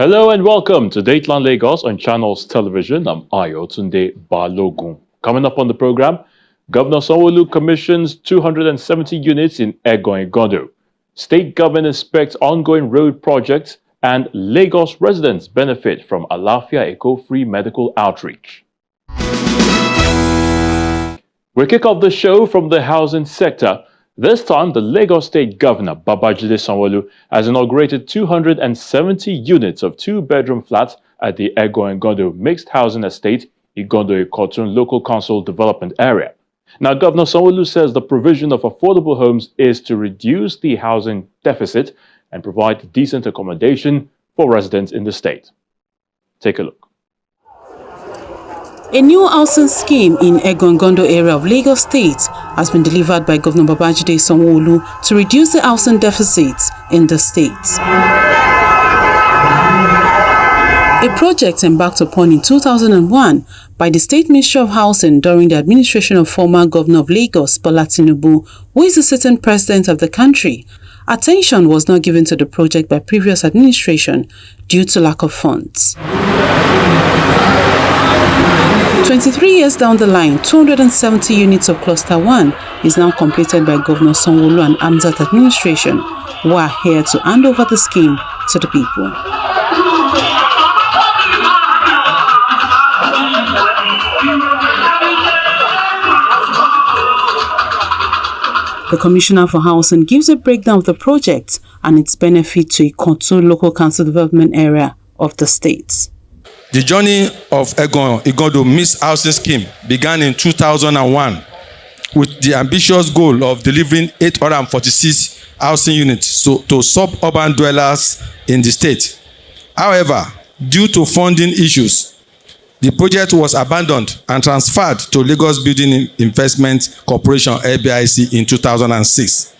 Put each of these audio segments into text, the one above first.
Hello and welcome to Dateline Lagos on Channels Television. I'm Ayotunde Balogun. Coming up on the program, Governor Sanwo-Olu commissions 270 units in Egon-Igondo. State government inspects ongoing road projects, and Lagos residents benefit from Alafia eco-free medical outreach. We kick off the show from the housing sector. This time, the Lagos State Governor, Babajide Sanwo-Olu, has inaugurated 270 units of two-bedroom flats at the Egon-Igondo Mixed Housing Estate, Igondo-Ikotun Local Council Development Area. Now, Governor Sanwo-Olu says the provision of affordable homes is to reduce the housing deficit and provide decent accommodation for residents in the state. Take a look. A new housing scheme in Egon-Igondo area of Lagos State has been delivered by Governor Babajide Sanwo-Olu to reduce the housing deficits in the state. A project embarked upon in 2001 by the State Ministry of Housing during the administration of former Governor of Lagos, Bola Tinubu, who is the sitting president of the country. Attention was not given to the project by previous administration due to lack of funds. 23 years down the line, 270 units of Cluster 1 is now completed by Governor Sanwo-Olu and Amzat administration, who are here to hand over the scheme to the people. The Commissioner for Housing gives a breakdown of the project and its benefit to Ikotun Local Council Development Area of the state. The journey of Egon-Igondo Mixed Housing Scheme began in 2001 with the ambitious goal of delivering 846 housing units to suburban dwellers in the state. However, due to funding issues, the project was abandoned and transferred to Lagos Building Investment Corporation (LBIC) in 2006.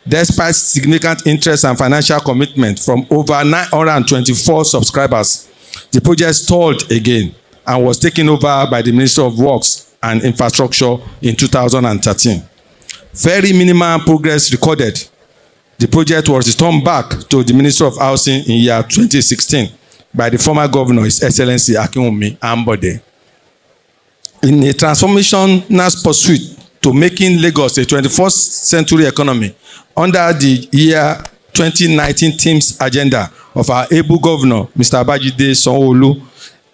Despite significant interest and financial commitment from over 924 subscribers, the project stalled again and was taken over by the Ministry of Works and Infrastructure in 2013. Very minimal progress recorded. The project was returned back to the Ministry of Housing in year 2016 by the former governor, His Excellency Akinwumi Ambode. In a transformational pursuit to making Lagos a 21st century economy under the year 2019 themes agenda of our able governor, Mr. Babajide Sanwo-Olu,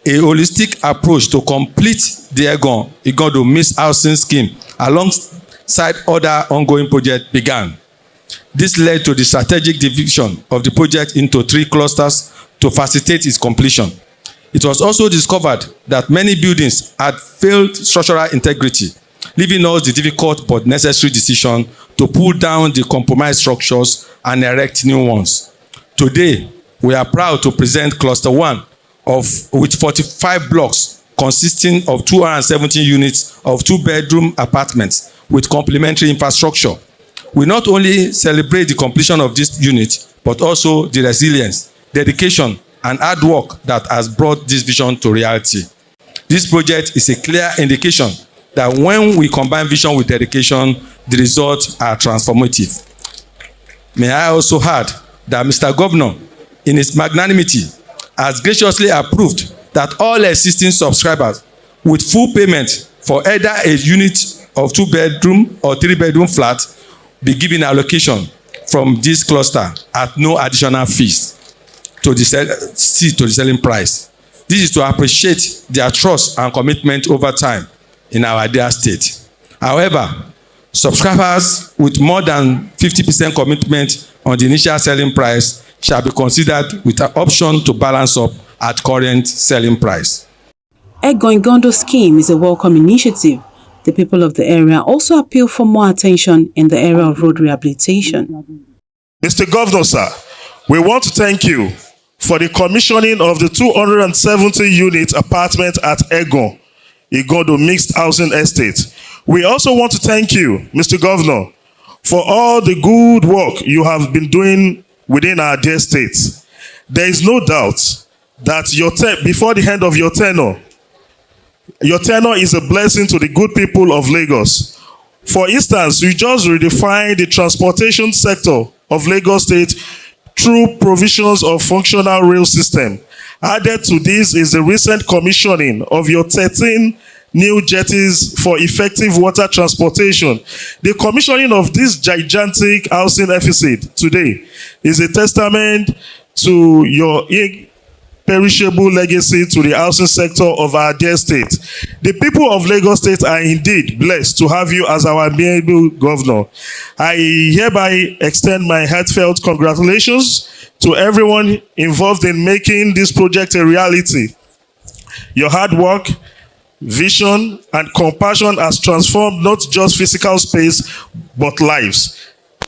a holistic approach to complete the Egon-Igondo Mixed Housing Scheme alongside other ongoing projects began. This led to the strategic division of the project into 3 clusters to facilitate its completion. It was also discovered that many buildings had failed structural integrity, leaving us the difficult but necessary decision to pull down the compromised structures and erect new ones. Today, we are proud to present Cluster 1 with 45 blocks consisting of 217 units of 2-bedroom apartments with complementary infrastructure. We not only celebrate the completion of this unit, but also the resilience, dedication, and hard work that has brought this vision to reality. This project is a clear indication that when we combine vision with dedication, the results are transformative. May I also add that Mr. Governor, in his magnanimity, has graciously approved that all existing subscribers with full payment for either a unit of 2-bedroom or 3-bedroom flat be given allocation from this cluster at no additional fees to the selling price. This is to appreciate their trust and commitment over time in our dear state. However, subscribers with more than 50% commitment on the initial selling price shall be considered with an option to balance up at current selling price. Egon-Igondo scheme is a welcome initiative. The people of the area also appeal for more attention in the area of road rehabilitation. Mr. Governor, sir, we want to thank you for the commissioning of the 270 unit apartment at Egon-Igondo Mixed Housing Estate. We also want to thank you, Mr. Governor, for all the good work you have been doing within our dear state. There is no doubt that before the end of your tenure is a blessing to the good people of Lagos. For instance, you just redefined the transportation sector of Lagos State, through provisions of functional rail system. Added to this is the recent commissioning of your 13 new jetties for effective water transportation. The commissioning of this gigantic housing deficit today is a testament to your imperishable legacy to the housing sector of our dear state. The people of Lagos State are indeed blessed to have you as our amiable governor. I hereby extend my heartfelt congratulations to everyone involved in making this project a reality. Your hard work, vision, and compassion has transformed not just physical space, but lives.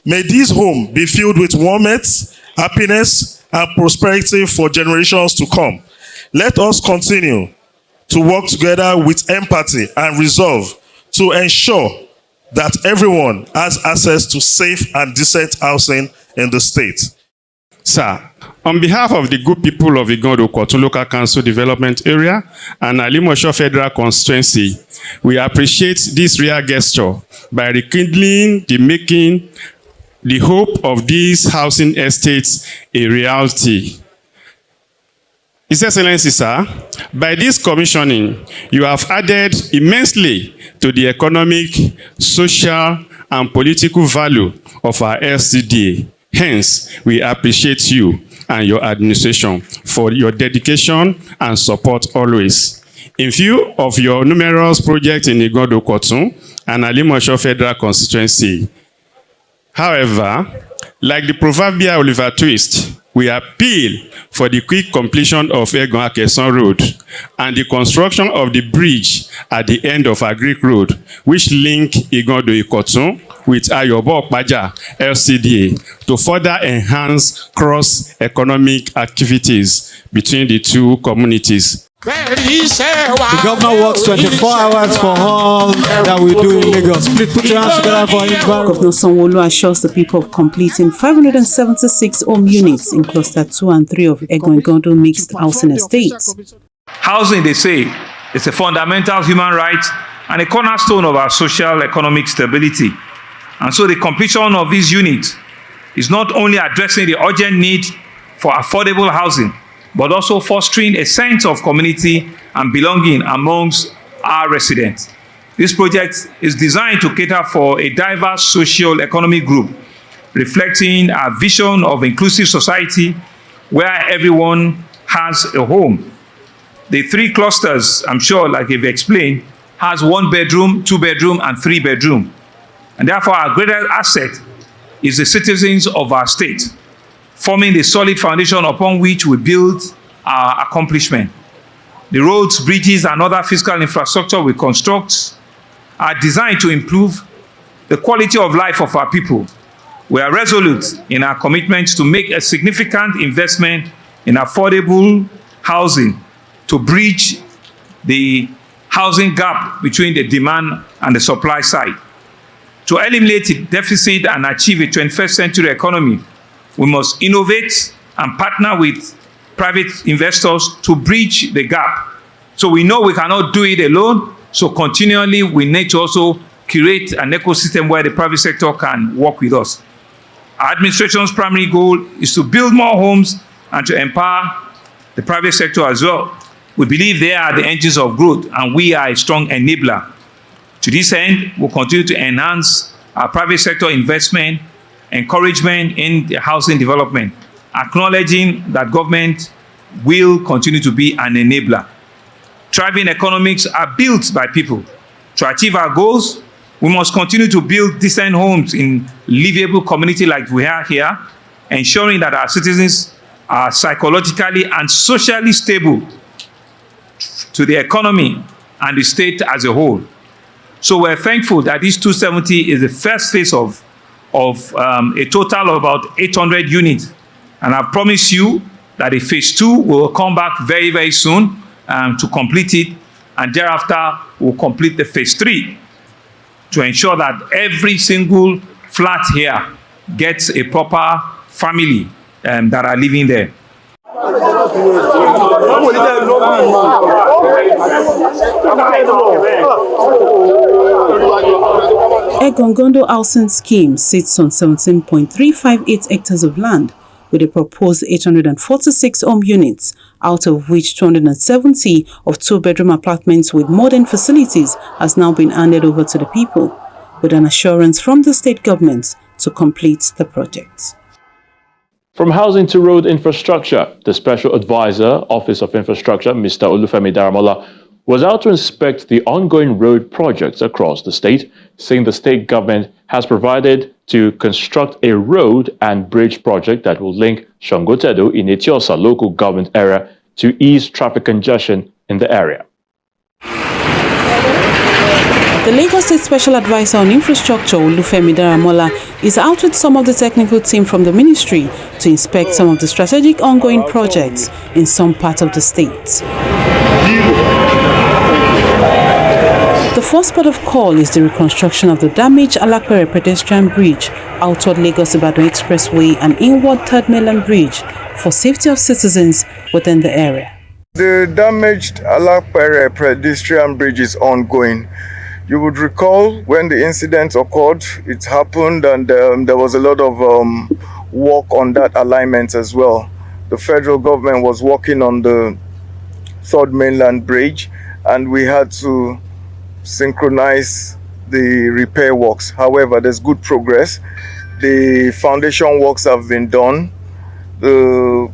May this home be filled with warmth, happiness, and prosperity for generations to come. Let us continue to work together with empathy and resolve to ensure that everyone has access to safe and decent housing in the state. Sir, on behalf of the good people of Igando-Ikotun Local Council Development Area and Alimosho Federal Constituency, we appreciate this rare gesture by rekindling the making the hope of these housing estates a reality. His Excellency, sir, by this commissioning, you have added immensely to the economic, social, and political value of our LCDA. Hence, we appreciate you and your administration for your dedication and support always. In view of your numerous projects in Igando-Ikotun and Alimosho Federal Constituency, however, like the proverbial Oliver Twist, we appeal for the quick completion of Egon-Akeson Road and the construction of the bridge at the end of Agric Road, which link Igando-Ikotun with Ayobo Okpaja LCDA to further enhance cross-economic activities between the two communities. The governor works 24 hours for all that we do in Lagos. Please put your hands together for him. Governor Sanwo-Olu assures the people of completing 576 home units in Cluster 2 and 3 of Igando mixed housing estates. Housing, they say, is a fundamental human right and a cornerstone of our social economic stability. And so the completion of these units is not only addressing the urgent need for affordable housing, but also fostering a sense of community and belonging amongst our residents. This project is designed to cater for a diverse social economic group, reflecting our vision of inclusive society where everyone has a home. The 3 clusters, I'm sure, like you've explained, has 1 bedroom, 2 bedroom, and 3 bedroom. And therefore, our greatest asset is the citizens of our state, forming the solid foundation upon which we build our accomplishment. The roads, bridges, and other physical infrastructure we construct are designed to improve the quality of life of our people. We are resolute in our commitment to make a significant investment in affordable housing to bridge the housing gap between the demand and the supply side. To eliminate the deficit and achieve a 21st century economy, we must innovate and partner with private investors to bridge the gap. So we know we cannot do it alone, so continually we need to also create an ecosystem where the private sector can work with us. Our administration's primary goal is to build more homes and to empower the private sector as well. We believe they are the engines of growth and we are a strong enabler. To this end, we'll continue to enhance our private sector investment, encouragement in the housing development, acknowledging that government will continue to be an enabler. Thriving economics are built by people. To achieve our goals, we must continue to build decent homes in livable community like we are here, ensuring that our citizens are psychologically and socially stable to the economy and the state as a whole. So we're thankful that this 270 is the first phase of a total of about 800 units. And I promise you that the phase 2 will come back very, very soon to complete it. And thereafter, we'll complete the phase 3 to ensure that every single flat here gets a proper family that are living there. Egongondo Housing Scheme sits on 17.358 hectares of land with a proposed 846 home units, out of which 270 of two-bedroom apartments with modern facilities has now been handed over to the people, with an assurance from the state government to complete the project. From housing to road infrastructure, the Special Advisor, Office of Infrastructure, Mr. Olufemi Daramola, was out to inspect the ongoing road projects across the state, saying the state government has provided to construct a road and bridge project that will link Sanwo-Olu in Etiosa local government area to ease traffic congestion in the area. The Lagos State Special Advisor on Infrastructure, Olufemi Daramola, is out with some of the technical team from the ministry to inspect some of the strategic ongoing projects in some parts of the state. The first port of call is the reconstruction of the damaged Alapere pedestrian bridge, outward Lagos-Ibadan Expressway and inward Third Mainland Bridge for safety of citizens within the area. The damaged Alapere pedestrian bridge is ongoing. You would recall when the incident occurred, it happened and there was a lot of work on that alignment as well. The federal government was working on the Third Mainland Bridge and we had to synchronize the repair works. However, there's good progress. The foundation works have been done. The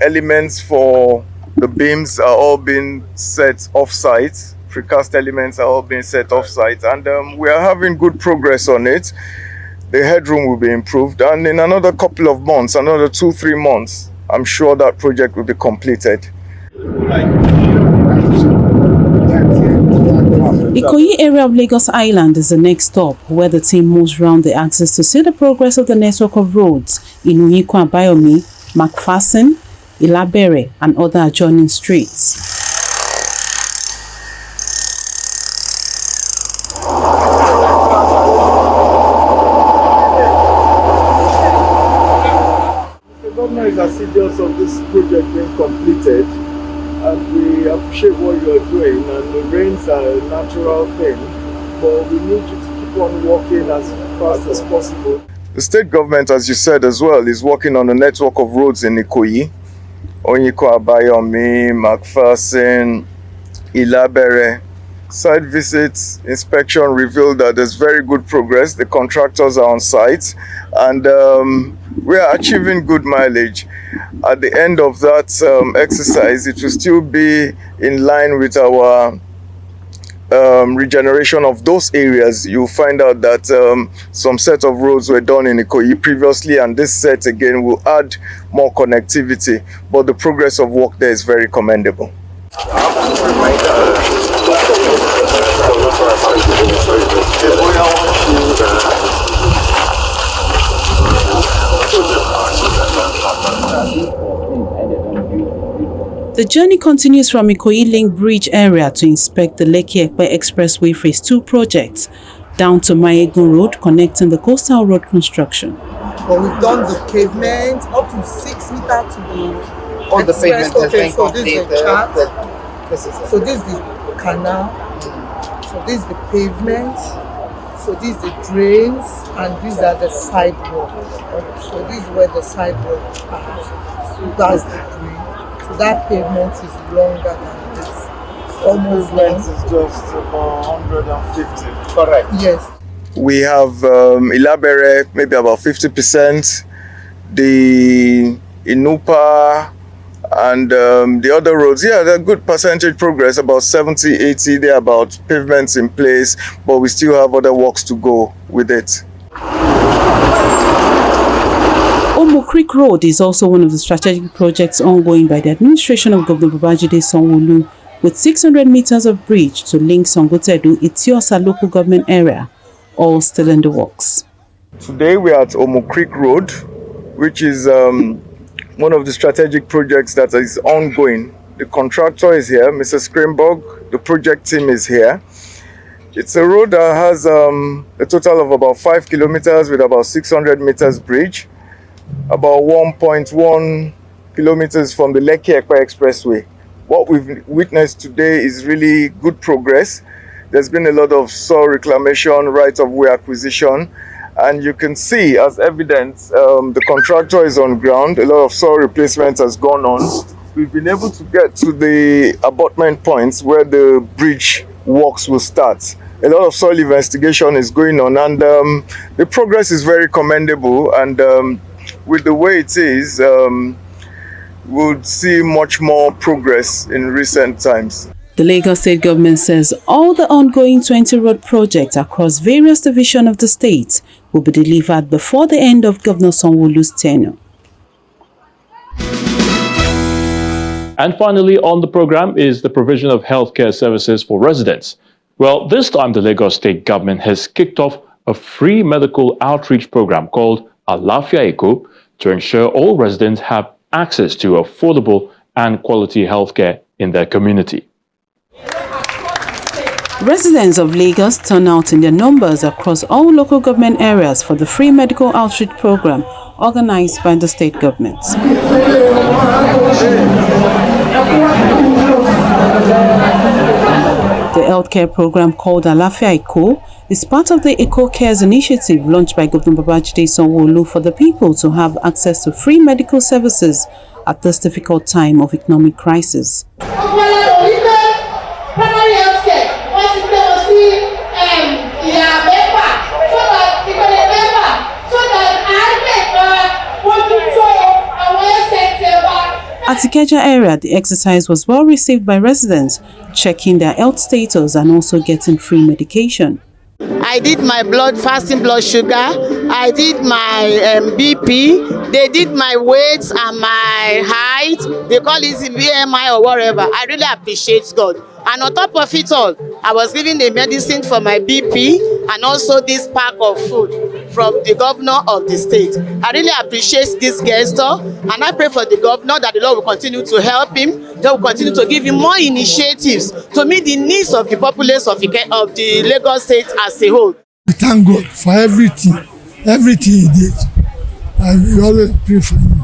elements for the beams are all being set off-site. Precast elements are all being set off-site, and we are having good progress on it. The headroom will be improved, and in another couple of months, another 2-3 months, I'm sure that project will be completed. Ikoyi area of Lagos Island is the next stop, where the team moves round the axis to see the progress of the network of roads in Uyikwa Bayomi, McPherson, Ilabere, and other adjoining streets. The governor is assiduous of this project being completed, and we appreciate what you are doing, and the rains are a natural thing, but we need you to keep on working as fast as possible. The state government, as you said as well, is working on a network of roads in Ikoyi, Onyiko Abayomi, McPherson, Ilabere. Site visits, inspection revealed that there's very good progress. The contractors are on site and we are achieving good mileage. At the end of that exercise, it will still be in line with our regeneration of those areas. You'll find out that some set of roads were done in Ikoyi previously, and this set again will add more connectivity, but the progress of work there is very commendable. The journey continues from Ikoyi Link Bridge area to inspect the Lekki-Epe Expressway Phase 2 project, down to Mayegun Road connecting the coastal road construction. But we've done the pavement up to 6 meters to the all the pavement has been so this is the chart. So this is the canal. So this is the pavement. So these are the drains, and these are the sidewalks. So this is where the sidewalks are. So that's the drain. So that pavement is longer than this. It's almost length is just about 150. Correct. Yes. We have Ilabere, maybe about 50%. The Inupa and the other roads, yeah, they're good percentage progress, about 70, 80. They're about pavements in place, but we still have other works to go with it. Omo Creek Road is also one of the strategic projects ongoing by the administration of Govt. Babajide Sanwo-Olu, with 600 meters of bridge to link Sanwo-Olu Etiosa local government area, all still in the works. Today we are at Omo Creek Road, which is one of the strategic projects that is ongoing. The contractor is here, Mr. Scrimborg. The project team is here. It's a road that has a total of about 5 kilometers with about 600 meters bridge, about 1.1 kilometers from the Lekki-Epe Expressway. What we've witnessed today is really good progress. There's been a lot of soil reclamation, right-of-way acquisition, And you can see as evidence, the contractor is on ground. A lot of soil replacement has gone on. We've been able to get to the abutment points where the bridge works will start. A lot of soil investigation is going on, and the progress is very commendable. And with the way it is, we'll see much more progress in recent times. The Lagos State government says all the ongoing 20 road projects across various divisions of the state will be delivered before the end of Governor Sanwo-Olu's tenure. And finally on the program is the provision of healthcare services for residents. Well, this time the Lagos State government has kicked off a free medical outreach program called Alafia Eco to ensure all residents have access to affordable and quality healthcare in their community. Residents of Lagos turn out in their numbers across all local government areas for the free medical outreach program organized by the state government. The healthcare program called Alafia Eco is part of the Eco Cares initiative launched by Govt. Babajide Sanwo-Olu for the people to have access to free medical services at this difficult time of economic crisis. At Ikeja area, the exercise was well received by residents, checking their health status and also getting free medication. I did my fasting blood sugar, I did my BP, they did my weight and my height, they call it BMI or whatever. I really appreciate God. And on top of it all, I was given the medicine for my BP and also this pack of food from the governor of the state. I really appreciate this gesture, and I pray for the governor that the Lord will continue to help him, that will continue to give him more initiatives to meet the needs of the populace of the Lagos state as a whole. We thank God for everything he did. And we always pray for him.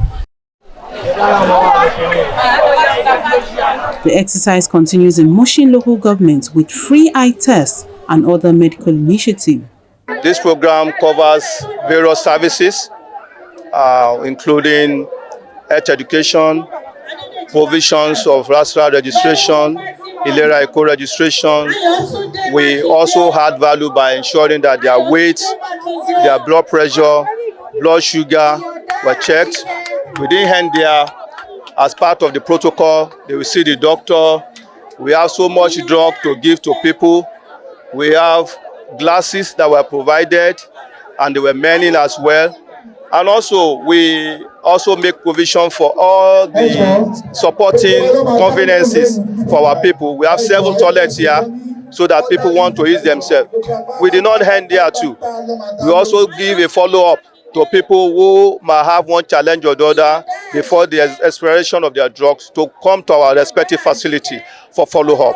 The exercise continues in Mushin local government with free eye tests and other medical initiatives. This program covers various services, including health education, provisions of RASRA registration, Ilera Eco registration. We also add value by ensuring that their weight, their blood pressure, blood sugar were checked. We didn't end there. As part of the protocol, they will see the doctor. We have so much drug to give to people. We have glasses that were provided, and there were many as well. And also, we also make provision for all the supporting conveniences for our people. We have 7 toilets here so that people want to use themselves. We did not end there too. We also give a follow-up to people who might have one challenge or the other before the expiration of their drugs to come to our respective facility for follow-up.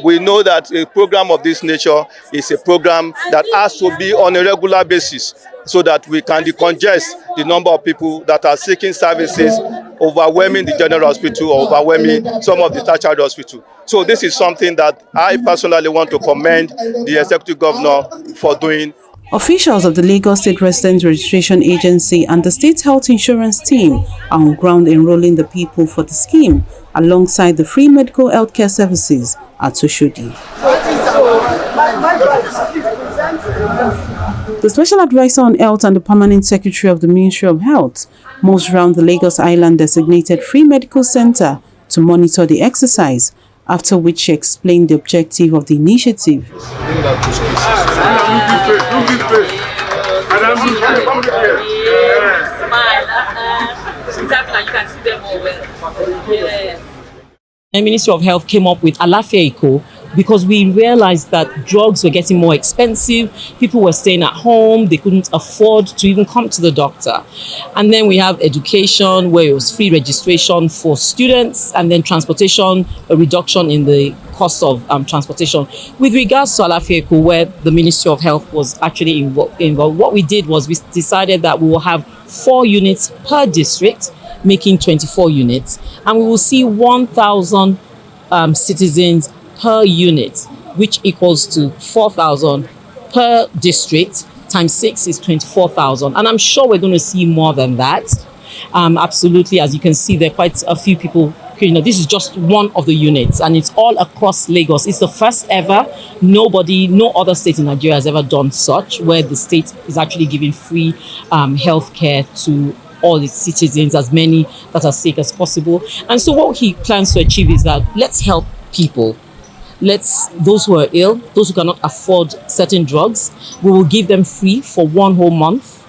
We know that a program of this nature is a program that has to be on a regular basis so that we can decongest the number of people that are seeking services, overwhelming the general hospital or overwhelming some of the tertiary hospital. So this is something that I personally want to commend the executive governor for doing. Officials of the Lagos State Resident Registration Agency and the State Health Insurance Team are on ground enrolling the people for the scheme alongside the free medical healthcare services at Oshodi. The Special Advisor on Health and the Permanent Secretary of the Ministry of Health moves around the Lagos Island designated free medical center to monitor the exercise, after which she explained the objective of the initiative. The Ministry of Health came up with Alafia Eco because we realized that drugs were getting more expensive. People were staying at home. They couldn't afford to even come to the doctor. And then we have education, where it was free registration for students, and then transportation, a reduction in the cost of transportation. With regards to Alafia Eco, where the Ministry of Health was actually involved, what we did was we decided that we will have 4 units per district, making 24 units, and we will see 1,000 citizens per unit, which equals to 4,000 per district, times 6 is 24,000. And I'm sure we're going to see more than that. Absolutely, as you can see, there are quite a few people. This is just one of the units, and it's all across Lagos. It's the first ever. No other state in Nigeria has ever done such, where the state is actually giving free healthcare to all its citizens, as many that are sick as possible. And so what he plans to achieve is that let's help people. Those who are ill, those who cannot afford certain drugs, we will give them free for 1 whole month.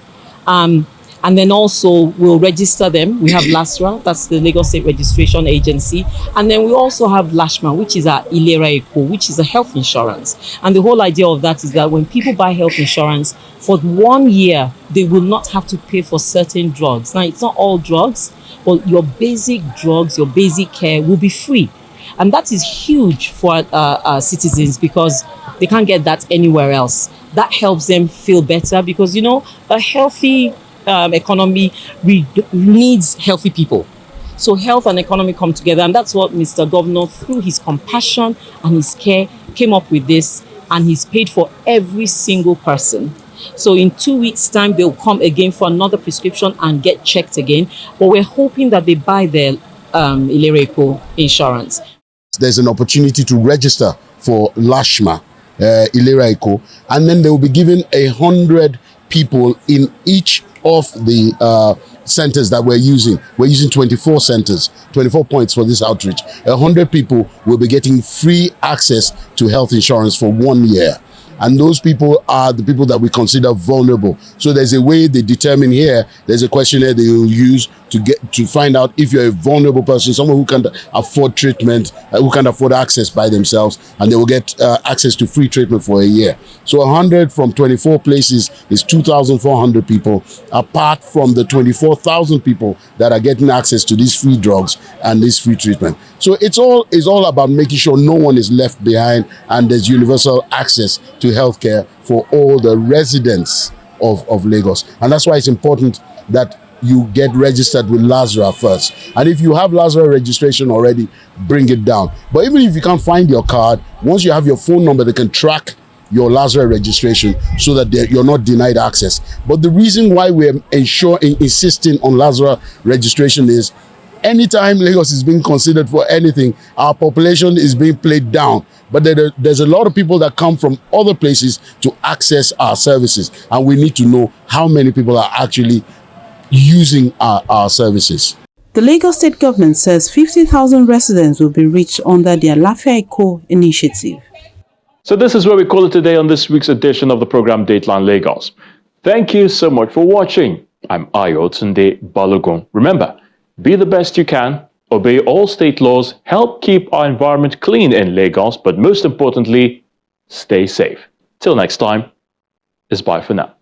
And then also we'll register them. We have LASRA, that's the Lagos State Registration Agency. And then we also have LASHMA, which is our Ilera Eco, which is a health insurance. And the whole idea of that is that when people buy health insurance, for 1 year, they will not have to pay for certain drugs. Now, it's not all drugs, but your basic drugs, your basic care will be free. And that is huge for our citizens because they can't get that anywhere else. That helps them feel better because, a healthy economy needs healthy people. So health and economy come together, and that's what Mr. Governor, through his compassion and his care, came up with this, and he's paid for every single person. So in 2 weeks' time, they'll come again for another prescription and get checked again. But we're hoping that they buy their Ilera Eco insurance. There's an opportunity to register for LASHMA, Ilera Eco, and then they will be given 100 people in each of the centers that we're using. We're using 24 centers, 24 points for this outreach. 100 people will be getting free access to health insurance for 1 year. And those people are the people that we consider vulnerable. So there's a way they determine here, there's a questionnaire they will use to find out if you're a vulnerable person, someone who can't afford treatment, who can't afford access by themselves, and they will get access to free treatment for a year. So 100 from 24 places is 2,400 people, apart from the 24,000 people that are getting access to these free drugs and this free treatment. So it's all about making sure no one is left behind and there's universal access to healthcare for all the residents of Lagos. And that's why it's important that you get registered with LASRA first. And if you have LASRA registration already, bring it down. But even if you can't find your card, once you have your phone number, they can track your LASRA registration so that you're not denied access. But the reason why we're insisting on LASRA registration is anytime Lagos is being considered for anything, our population is being played down. But there's a lot of people that come from other places to access our services. And we need to know how many people are actually using our services. The Lagos State government says 50,000 residents will be reached under their Alafia Eco initiative. So this is where we call it today on this week's edition of the program Dateline Lagos. Thank you so much for watching. I'm Ayo Tunde Balogun. Remember, be the best you can, obey all state laws, help keep our environment clean in Lagos, but most importantly, stay safe. Till next time, it's bye for now.